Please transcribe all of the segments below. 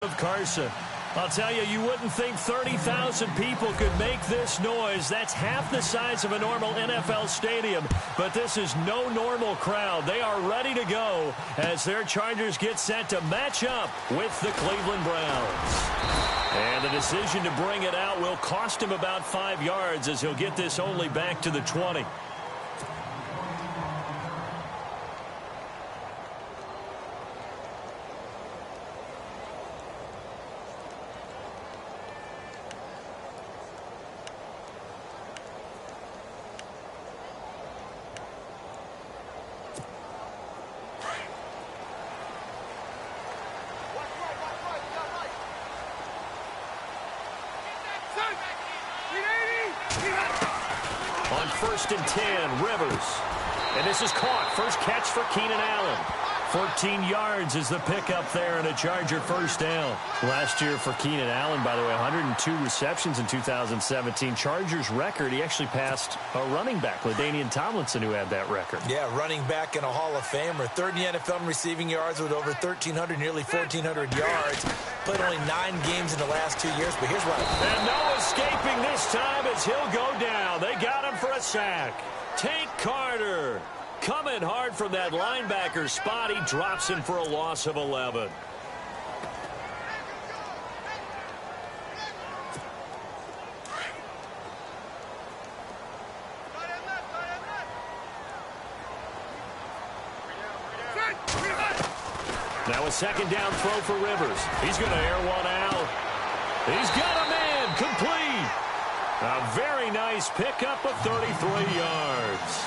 Of Carson. I'll tell you, you wouldn't think 30,000 people could make this noise. That's half the size of a normal NFL stadium, but this is no normal crowd. They are ready to go as their Chargers get set to match up with the Cleveland Browns. And the decision to bring it out will cost him about 5 yards as he'll get this only back to the 20. On 1st and 10, Rivers. And this is caught. First catch for Keenan Allen. 14 yards is the pickup there and a Charger first down. Last year for Keenan Allen, by the way, 102 receptions in 2017. Chargers record, he actually passed a running back, LaDainian Tomlinson, who had that record. Yeah, running back and a Hall of Famer. Third in the NFL in receiving yards with over 1,300, nearly 1,400 yards. Played only 9 games in the last 2 years, but here's what. And no escaping this time as he'll go down. They got him for a sack. Tank Carter coming hard from that linebacker spot. He drops him for a loss of 11. Now a second down throw for Rivers. He's going to air one out. He's got a man complete. A very nice pickup of 33 yards.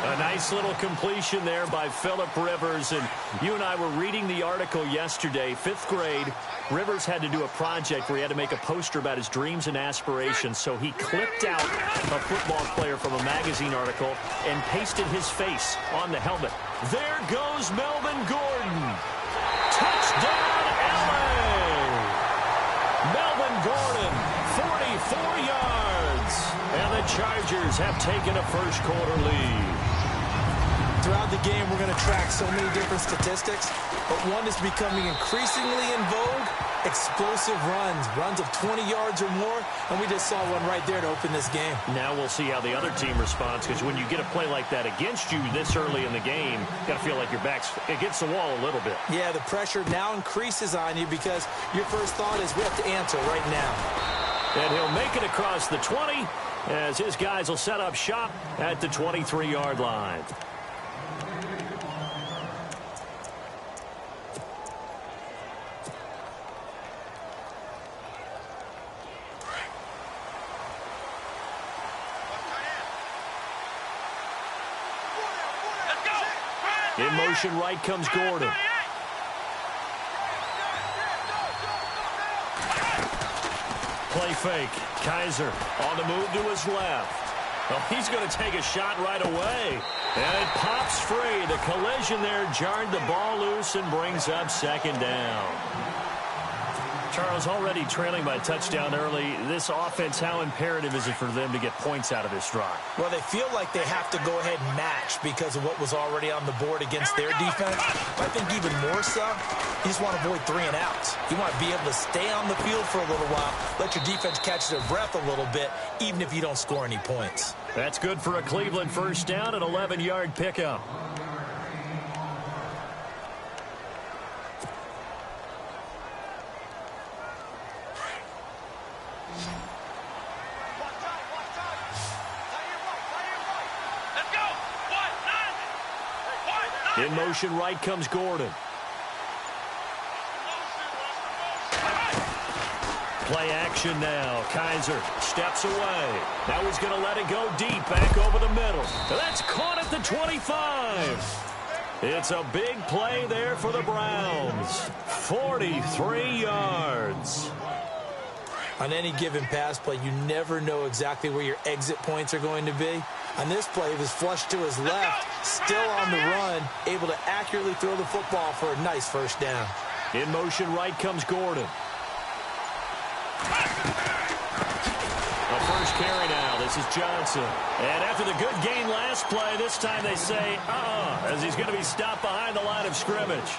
A nice little completion there by Phillip Rivers. And you and I were reading the article yesterday, 5th grade. Rivers had to do a project where he had to make a poster about his dreams and aspirations. So he clipped out a football player from a magazine article and pasted his face on the helmet. There goes Melvin Gordon. Touchdown, LA! Melvin Gordon, 44 yards. And the Chargers have taken a first-quarter lead. Throughout the game, we're going to track so many different statistics, but one is becoming increasingly in vogue, explosive runs of 20 yards or more, and we just saw one right there to open this game. Now we'll see how the other team responds, because when you get a play like that against you this early in the game, you got to feel like your back's against the wall a little bit. Yeah, the pressure now increases on you because your first thought is we have to answer right now. And he'll make it across the 20 as his guys will set up shop at the 23-yard line. In motion right comes Gordon. Play fake. Kaiser on the move to his left. Well, he's going to take a shot right away. And it pops free. The collision there jarred the ball loose and brings up second down. Charles, already trailing by a touchdown early. This offense, how imperative is it for them to get points out of this drive? Well, they feel like they have to go ahead and match because of what was already on the board against their defense. I think even more so, you just want to avoid 3 and outs. You want to be able to stay on the field for a little while, let your defense catch their breath a little bit, even if you don't score any points. That's good for a Cleveland first down, an 11-yard pickup. In motion right comes Gordon. Play action now. Kaiser steps away. Now he's going to let it go deep back over the middle. That's caught at the 25. It's a big play there for the Browns. 43 yards. On any given pass play, you never know exactly where your exit points are going to be. On this play, he was flushed to his left, still on the run, able to accurately throw the football for a nice first down. In motion right comes Gordon. A first carry now. This is Johnson. And after the good gain last play, this time they say, as he's going to be stopped behind the line of scrimmage.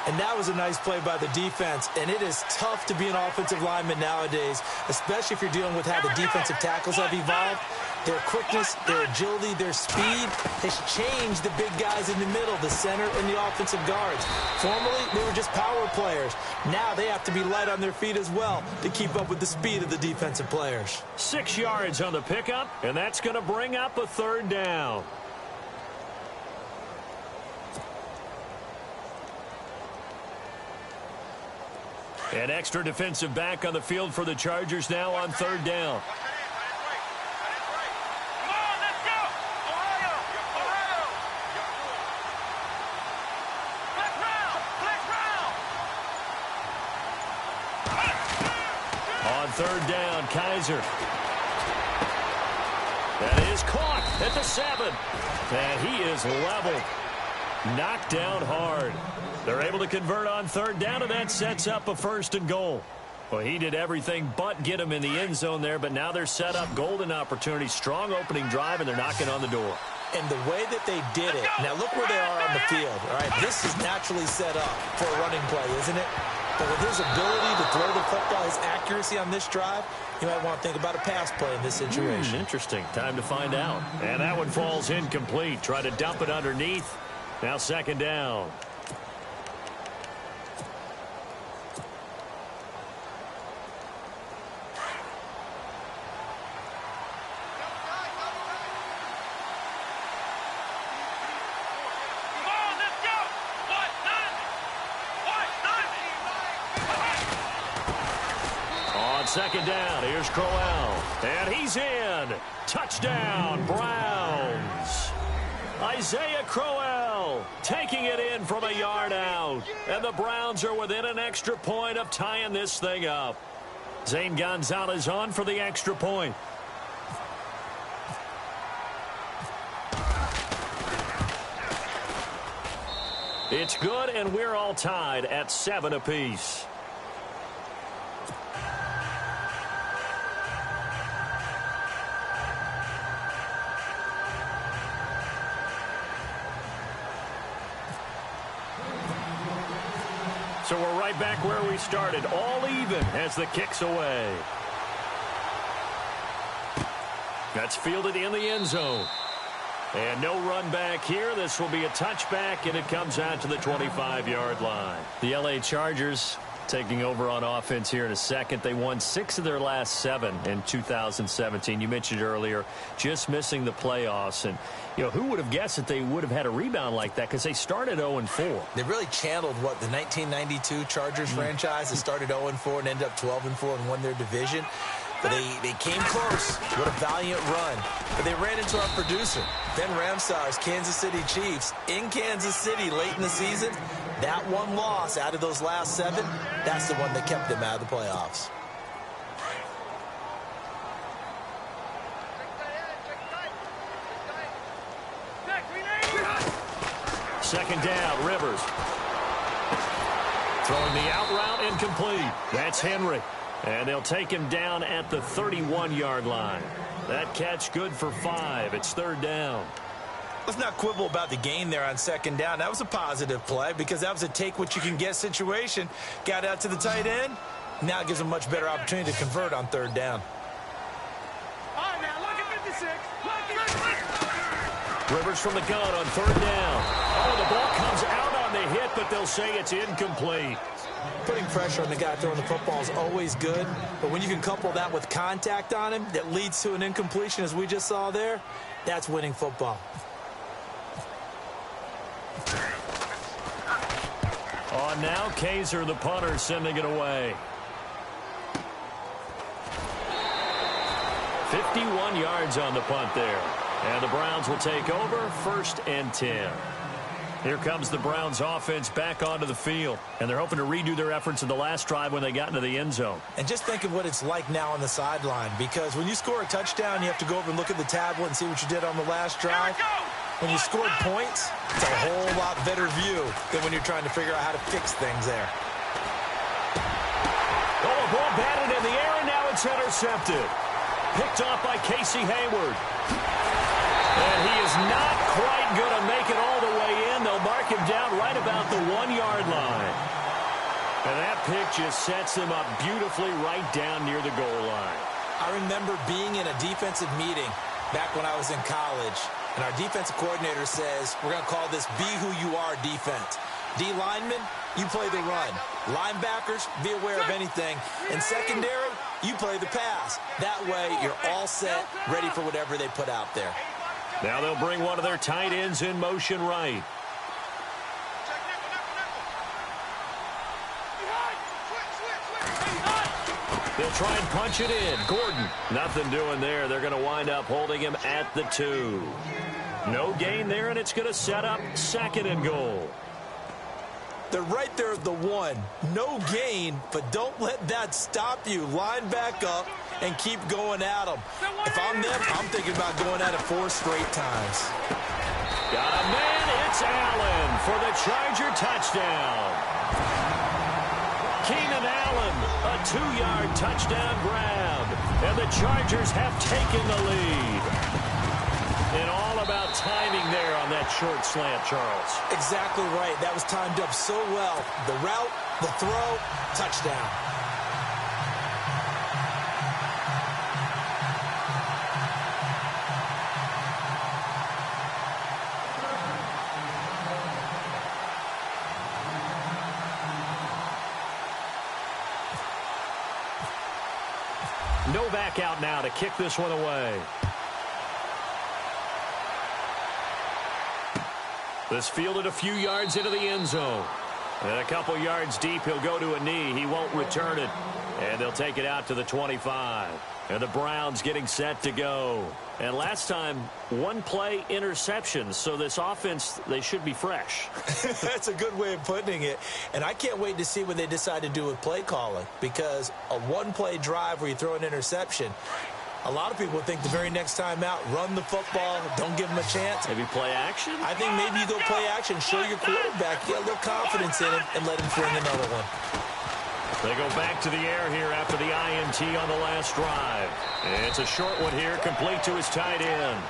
And that was a nice play by the defense. And it is tough to be an offensive lineman nowadays, especially if you're dealing with how the defensive tackles have evolved. Their quickness, their agility, their speed has changed the big guys in the middle, the center, and the offensive guards. Formerly, they were just power players. Now they have to be light on their feet as well to keep up with the speed of the defensive players. 6 yards on the pickup, and that's going to bring up a third down. An extra defensive back on the field for the Chargers now on third down. On third down, Kaiser. That is caught at the 7. And he is leveled. Knocked down hard. They're able to convert on third down, and that sets up a 1st and goal. Well, he did everything but get him in the end zone there, but now they're set up golden opportunity. Strong opening drive, and they're knocking on the door. And the way that they did it, now look where they are on the field. All right, this is naturally set up for a running play, isn't it? But with his ability to throw the football, his accuracy on this drive, you might want to think about a pass play in this situation. Interesting. Time to find out. And that one falls incomplete. Try to dump it underneath. Now 2nd down. On 2nd down, here's Crowell. And he's in. Touchdown, Browns. Isaiah Crowell taking it in from a yard out. And the Browns are within an extra point of tying this thing up. Zane Gonzalez on for the extra point. It's good, and we're all tied at 7 apiece. So we're right back where we started, all even as the kick's away. That's fielded in the end zone. And no run back here. This will be a touchback, and it comes out to the 25-yard line. The L.A. Chargers taking over on offense here in a second. They won 6 of their last 7 in 2017. You mentioned earlier just missing the playoffs. And, you know, who would have guessed that they would have had a rebound like that, because they started 0-4. They really channeled what the 1992 Chargers franchise that started 0-4 and ended up 12-4 and won their division. But they came close. What a valiant run. But they ran into our producer, Ben Ramsar's Kansas City Chiefs, in Kansas City late in the season. That one loss out of those last 7, that's the one that kept them out of the playoffs. Second down, Rivers. Throwing the out route, incomplete. That's Henry. And they'll take him down at the 31-yard line. That catch good for 5. It's 3rd down. Let's not quibble about the gain there on 2nd down. That was a positive play because that was a take-what-you-can-get situation. Got out to the tight end. Now it gives them a much better opportunity to convert on 3rd down. All right, now look at 56. Rivers from the gun on 3rd down. Oh, the ball comes out on the hit, but they'll say it's incomplete. Putting pressure on the guy throwing the football is always good, but when you can couple that with contact on him that leads to an incompletion, as we just saw there, that's winning football. On now, Kaiser, the punter, sending it away. 51 yards on the punt there. And the Browns will take over, 1st and 10. Here comes the Browns offense back onto the field. And they're hoping to redo their efforts in the last drive when they got into the end zone. And just think of what it's like now on the sideline, because when you score a touchdown, you have to go over and look at the tablet and see what you did on the last drive. When you scored points, it's a whole lot better view than when you're trying to figure out how to fix things there. Oh, a ball batted in the air, and now it's intercepted. Picked off by Casey Hayward. And he is not quite going to make it all the way in. They'll mark him down right about the 1-yard line. And that pick just sets him up beautifully right down near the goal line. I remember being in a defensive meeting back when I was in college, and our defensive coordinator says, we're going to call this be who you are defense. D linemen, you play the run. Linebackers, be aware of anything. And secondary, you play the pass. That way, you're all set, ready for whatever they put out there. Now they'll bring one of their tight ends in motion right. They'll try and punch it in. Gordon, nothing doing there. They're going to wind up holding him at the 2. No gain there, and it's going to set up 2nd and goal. They're right there at the 1. No gain, but don't let that stop you. Line back up and keep going at them. If I'm them, I'm thinking about going at it 4 straight times. Got a man. It's Allen for the Charger touchdown. Keenan Allen, a 2-yard touchdown grab. And the Chargers have taken the lead. And all about timing there on that short slant, Charles. Exactly right. That was timed up so well. The route, the throw, touchdown. No back out now to kick this one away. This fielded a few yards into the end zone. And a couple yards deep, he'll go to a knee. He won't return it. And they'll take it out to the 25. And the Browns getting set to go. And last time, 1-play interception. So this offense, they should be fresh. That's a good way of putting it. And I can't wait to see what they decide to do with play calling. Because a 1-play drive where you throw an interception, a lot of people think the very next time out, run the football, don't give them a chance. Maybe play action? I think maybe you go play action, show your quarterback, get a little confidence in him, and let him bring another one. They go back to the air here after the INT on the last drive. It's a short one here, complete to his tight end.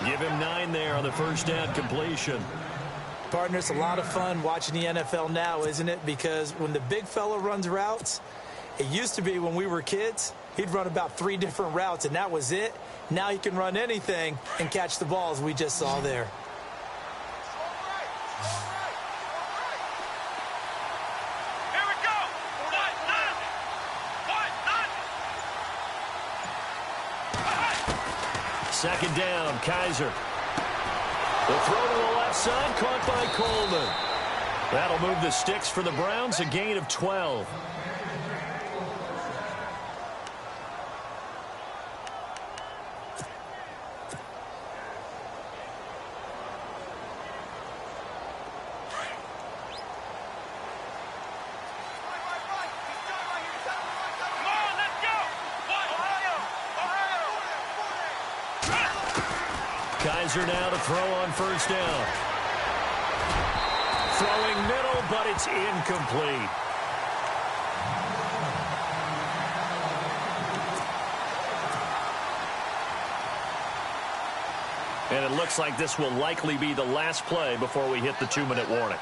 Give him 9 there on the first down completion. Partner, it's a lot of fun watching the NFL now, isn't it? Because when the big fella runs routes, it used to be when we were kids, he'd run about 3 different routes, and that was it. Now he can run anything and catch the balls we just saw there. Second down, Kaiser. The throw to the left side, caught by Coleman. That'll move the sticks for the Browns, a gain of 12. Kaiser now to throw on first down. Throwing middle, but it's incomplete. And it looks like this will likely be the last play before we hit the 2-minute warning.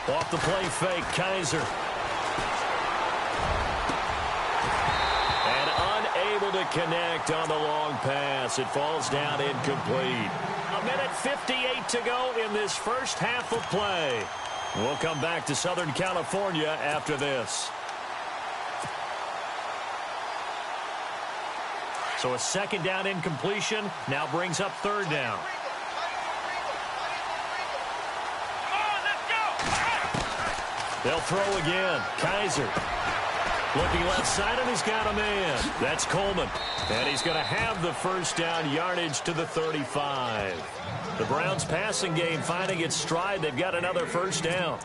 Off the play fake, Kaiser. To connect on the long pass. It falls down incomplete. 1:58 to go in this first half of play. We'll come back to Southern California after this. So a second down incompletion now brings up third down. They'll throw again. Kaiser. Looking left side, and he's got a man. That's Coleman. And he's going to have the first down, yardage to the 35. The Browns' passing game finding its stride. They've got another first down.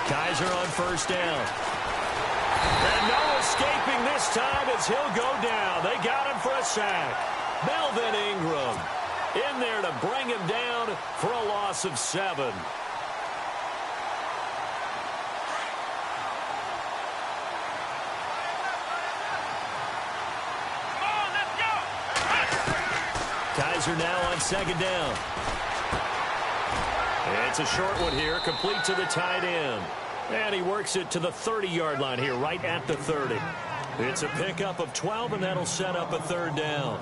Kaiser on first down. And no escaping this time as he'll go down. They got him for a sack. Melvin Ingram in there to bring him down for a loss of 7. Kaiser now on second down. It's a short one here, complete to the tight end. And he works it to the 30-yard line here, right at the 30. It's a pickup of 12, and that'll set up a third down.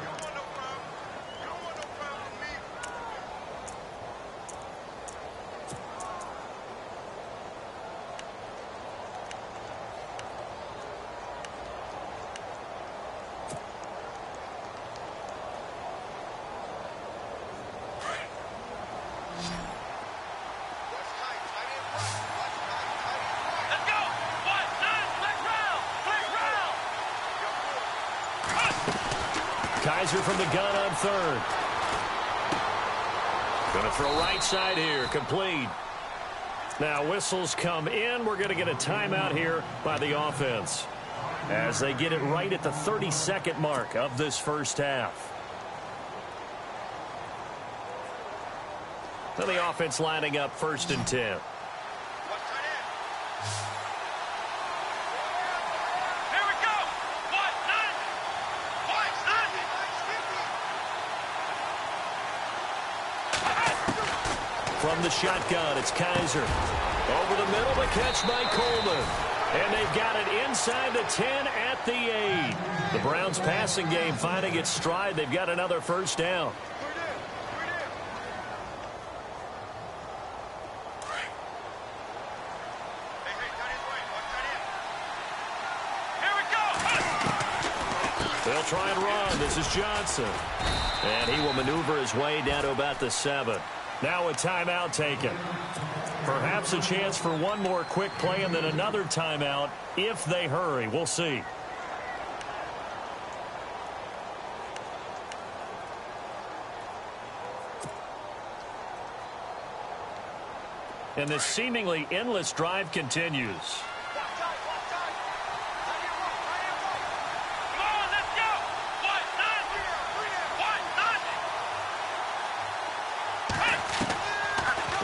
Kaiser from the gun on third. Going to throw right side here, complete. Now whistles come in. We're going to get a timeout here by the offense as they get it right at the 32nd mark of this first half. Now the offense lining up 1st and 10. From the shotgun, it's Kaiser. Over the middle, the catch by Coleman. And they've got it inside the 10 at the 8. The Browns passing game finding its stride. They've got another first down. They'll try and run. This is Johnson. And he will maneuver his way down to about the 7. Now a timeout taken. Perhaps a chance for one more quick play and then another timeout if they hurry. We'll see. And this seemingly endless drive continues.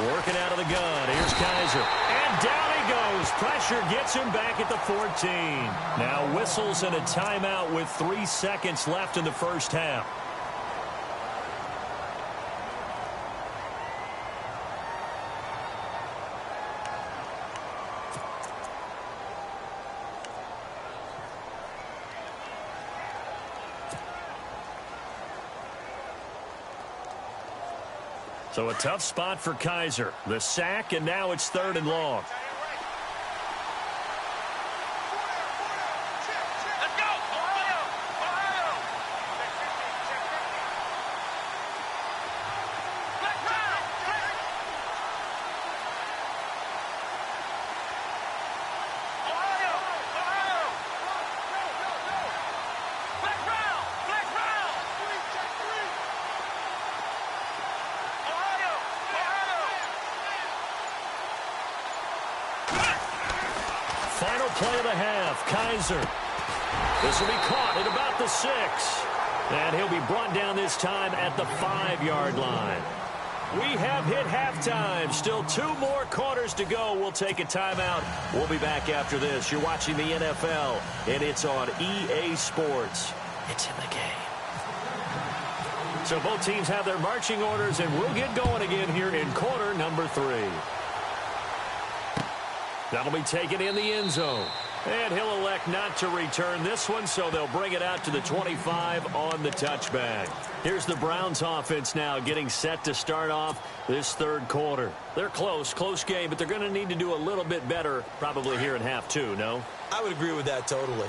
Working out of the gun. Here's Kaiser. And down he goes. Pressure gets him back at the 14. Now whistles and a timeout with 3 seconds left in the first half. So a tough spot for Kaiser. The sack, and now it's 3rd and long. Final play of the half, Kaiser. This will be caught at about the 6. And he'll be brought down this time at the 5-yard line. We have hit halftime. Still 2 more quarters to go. We'll take a timeout. We'll be back after this. You're watching the NFL, and it's on EA Sports. It's in the game. So both teams have their marching orders, and we'll get going again here in quarter number 3. That'll be taken in the end zone. And he'll elect not to return this one, so they'll bring it out to the 25 on the touchback. Here's the Browns offense now getting set to start off this 3rd quarter. They're close game, but they're going to need to do a little bit better probably here in half 2, no? I would agree with that totally.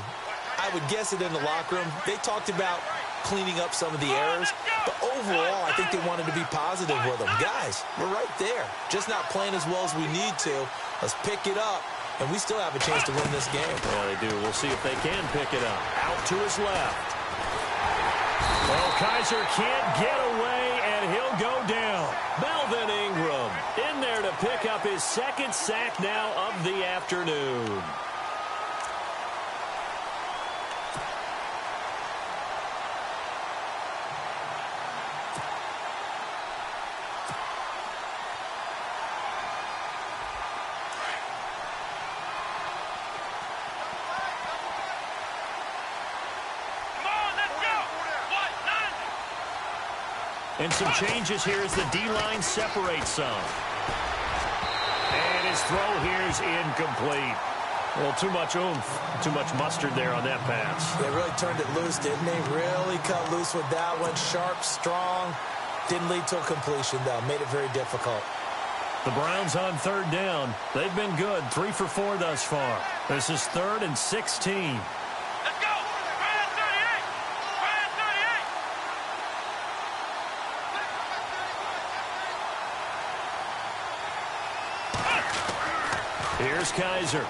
I would guess it in the locker room. They talked about cleaning up some of the errors, but overall, I think they wanted to be positive with them. Guys, we're right there. Just not playing as well as we need to. Let's pick it up, and we still have a chance to win this game. Yeah, they do. We'll see if they can pick it up. Out to his left. Well, Kaiser can't get away, and he'll go down. Melvin Ingram in there to pick up his 2nd sack now of the afternoon. And some changes here as the D-line separates some. And his throw here is incomplete. Well, too much oomph, too much mustard there on that pass. They really turned it loose, didn't they? Really cut loose with that one. Sharp, strong. Didn't lead to a completion, though. Made it very difficult. The Browns on third down. They've been good, 3 for 4 thus far. This is 3rd and 16. Let's go! Brand 38! Brand 38! Here's Kaiser.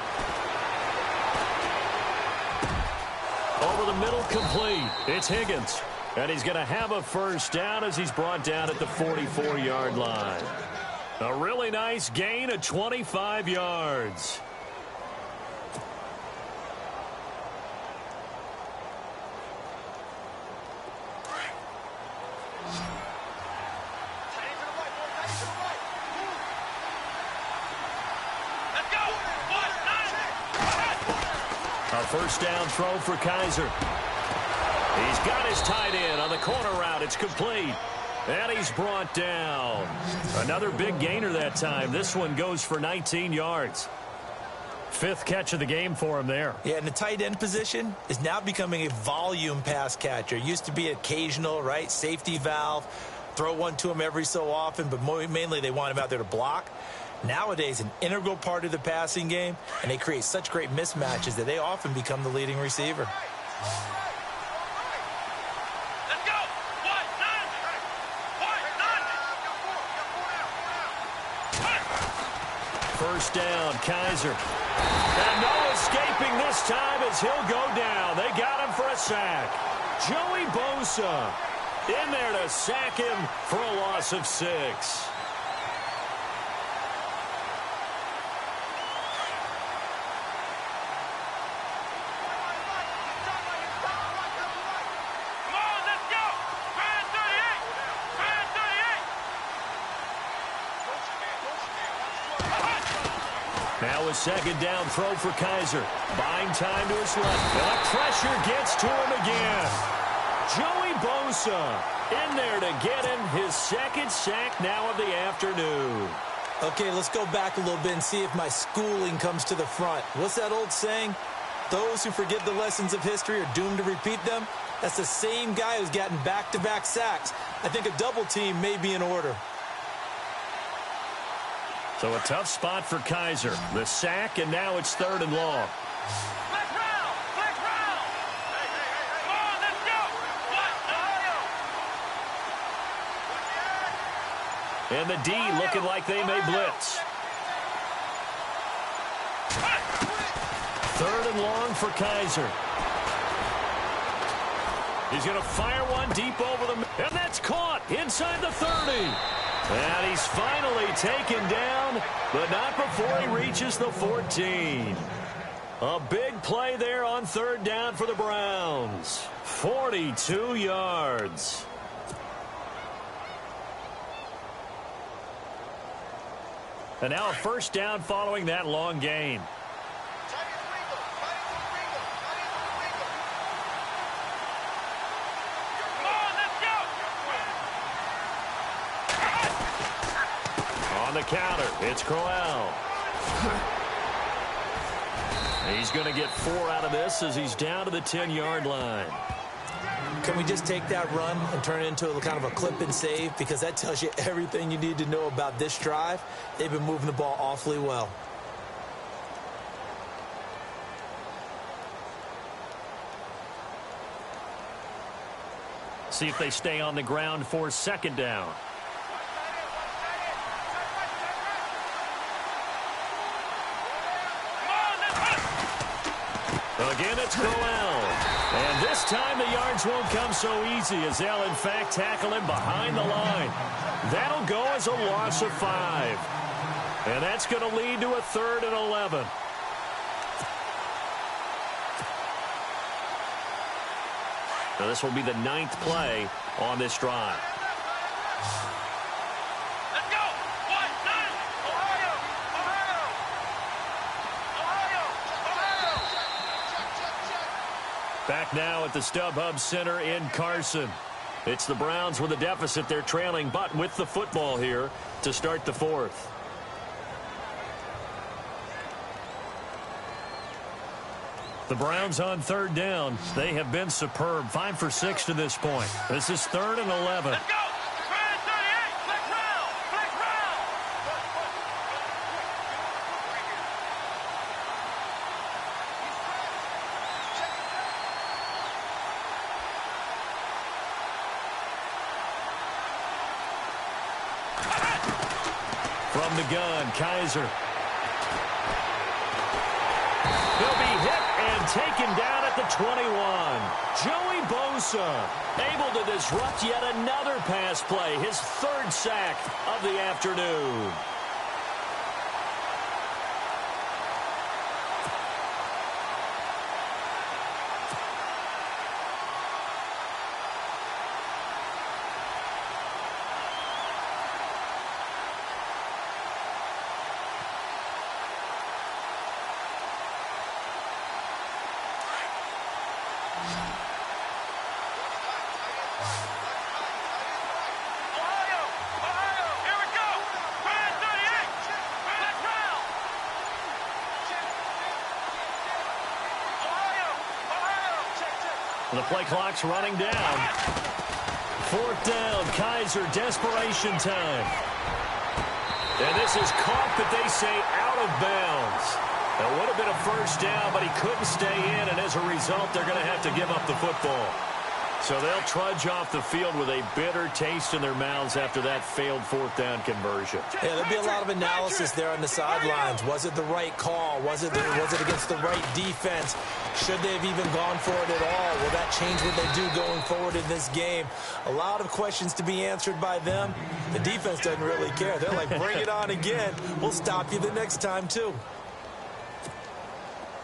Over the middle, complete. It's Higgins. And he's going to have a first down as he's brought down at the 44-yard line. A really nice gain of 25 yards. A first down throw for Kaiser. He's got his tight end on the corner route. It's complete. And he's brought down. Another big gainer that time. This one goes for 19 yards. 5th catch of the game for him there. Yeah, and the tight end position is now becoming a volume pass catcher. Used to be occasional, right? Safety valve. Throw one to him every so often, but mainly they want him out there to block. Nowadays, an integral part of the passing game, and they create such great mismatches that they often become the leading receiver. Let's go! First down, Kaiser. And no escaping this time as he'll go down. They got him for a sack. Joey Bosa in there to sack him for a loss of 6. Now a second down throw for Kaiser. Buying time to his left. The pressure gets to him again. Joey Bosa in there to get him his 2nd sack now of the afternoon. Okay, let's go back a little bit and see if my schooling comes to the front. What's that old saying? Those who forget the lessons of history are doomed to repeat them. That's the same guy who's gotten back-to-back sacks. I think a double team may be in order. So a tough spot for Kaiser. The sack, and now it's 3rd and long. Flex round! Flex round! Come on, let's go! And the D looking like they may blitz. 3rd and long for Kaiser. He's going to fire one deep over the... And that's caught inside the 30. And he's finally taken down, but not before he reaches the 14. A big play there on 3rd down for the Browns. 42 yards. And now a first down following that long gain. On the counter, it's Crowell. He's going to get 4 out of this as he's down to the 10-yard line. Can we just take that run and turn it into a kind of a clip and save? Because that tells you everything you need to know about this drive. They've been moving the ball awfully well. See if they stay on the ground for 2nd down. Again, it's Crowell. And this time the yards won't come so easy as they'll, in fact, tackle him behind the line. That'll go as a loss of 5. And that's going to lead to a 3rd and 11. So this will be the 9th play on this drive. Let's go! Ohio! Back now at the StubHub Center in Carson. It's the Browns with a deficit. They're trailing, but with the football here to start the fourth. The Browns on third down. They have been superb. 5 for 6 to this point. This is 3rd and 11. Let's go. Brand 38. Flex round. Flex round. From the gun, Kaiser. He'll be hit and taken down at the 21. Joey Bosa able to disrupt yet another pass play. His 3rd sack of the afternoon. The play clock's running down. 4th down, Kaiser, desperation time. And this is caught, but they say out of bounds. It would have been a 1st down, but he couldn't stay in, and as a result, they're going to have to give up the football. So they'll trudge off the field with a bitter taste in their mouths after that failed 4th down conversion. Yeah, there'll be a lot of analysis there on the sidelines. Was it the right call? Was it against the right defense? Should they have even gone for it at all? Will that change what they do going forward in this game? A lot of questions to be answered by them. The defense doesn't really care. They're like, bring it on again. We'll stop you the next time, too.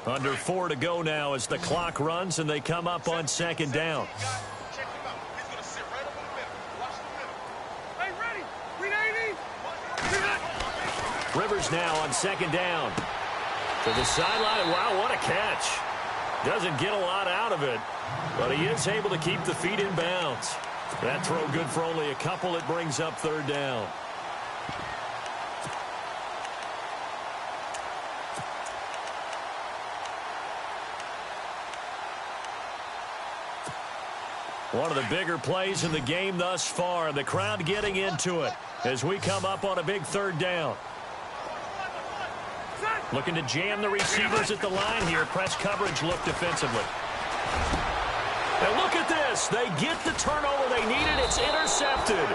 Under 4 to go now as the clock runs and they come up on 2nd down. Check him out. He's going to sit right over the middle. Watch the middle. Hey, ready. Read 80. Rivers now on 2nd down. To the sideline. Wow, what a catch. Doesn't get a lot out of it, but he is able to keep the feet in bounds. That throw good for only a couple. It brings up 3rd down. One of the bigger plays in the game thus far. The crowd getting into it as we come up on a big 3rd down. Looking to jam the receivers at the line here. Press coverage look defensively. And look at this. They get the turnover they needed. It's intercepted.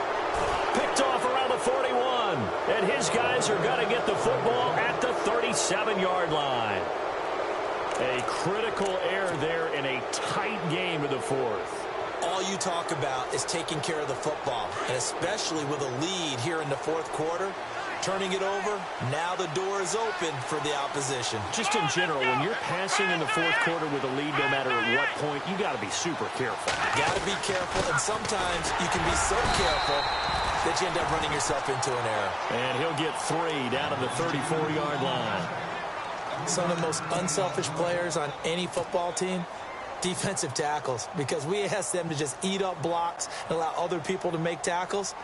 Picked off around the 41. And his guys are going to get the football at the 37-yard line. A critical error there in a tight game of the 4th. All you talk about is taking care of the football, and especially with a lead here in the 4th quarter. Turning it over, now the door is open for the opposition. Just in general, when you're passing in the 4th quarter with a lead, no matter at what point, you got to be super careful. Got to be careful, and sometimes you can be so careful that you end up running yourself into an error. And he'll get 3 down to the 34-yard line. Some of the most unselfish players on any football team, defensive tackles, because we ask them to just eat up blocks and allow other people to make tackles.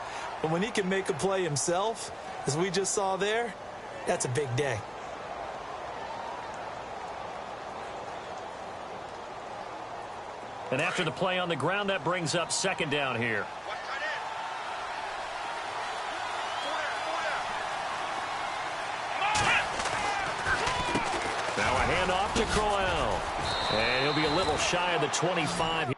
But when he can make a play himself, as we just saw there, that's a big day. And after the play on the ground, that brings up 2nd down here. Now a handoff to Crowell. And he'll be a little shy of the 25.